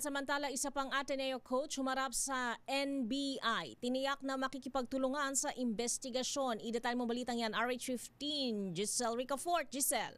Samantala, isa pang Ateneo coach humarap sa NBI. Tiniyak na makikipagtulungan sa investigasyon. Idetay mo balitang yan, RH15, Giselle Ricafort. Giselle.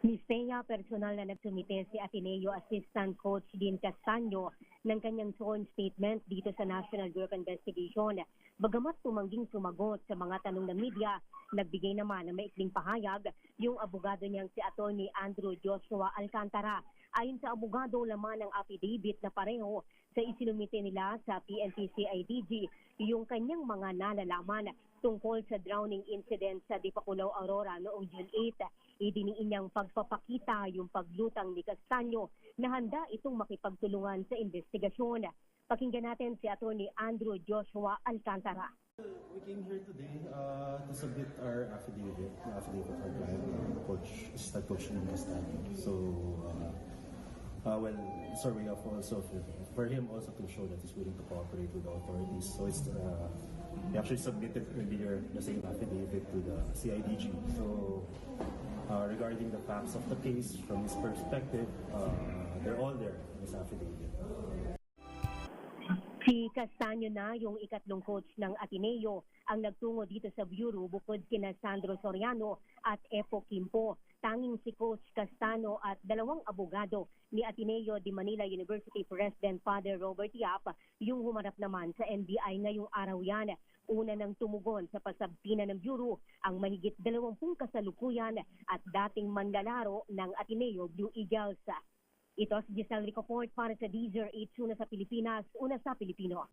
Miss Thea, personal na nagsumite si Ateneo Assistant Coach Dean Castaño ng kanyang sworn statement dito sa National Bureau of Investigation. Bagamat tumangging sumagot sa mga tanong ng media, nagbigay naman ng maikling pahayag yung abogado niyang si Attorney Andrew Joshua Alcantara. Ayon sa abogado, laman ng affidavit na pareho sa isinumite nila sa PNP-CIDG yung kanyang mga nalalaman tungkol sa drowning incident sa Dipakulaw, Aurora noong June 8. Idiniin niyang pagpapakita yung paglutang ni Castaño na handa itong makipagtulungan sa investigasyon. Pakinggan natin si Attorney Andrew Joshua Alcantara. We came here today to submit our affidavit of our client, Assistant Coach Dean Castaño. So, sir, we have also for him also to show that he's willing to cooperate with the authorities. So we actually submitted earlier the same affidavit to the CIDG. So regarding the facts of the case, from his perspective, they're all there in this affidavit. Si Castaño na yung ikatlong coach ng Ateneo ang nagtungo dito sa Bureau bukod kina Sandro Soriano at Epo Quimpo. Tanging si Coach Castaño at dalawang abogado ni Ateneo de Manila University President Father Robert Yap yung humarap naman sa NBI ngayong araw yan. Una nang tumugon sa pasabtina ng Bureau ang mahigit 20 kasalukuyan at dating manlalaro ng Ateneo Blue Eagles. Ito si Giselle Ricafort para sa Deezer 8 una sa Pilipinas, una sa Pilipino.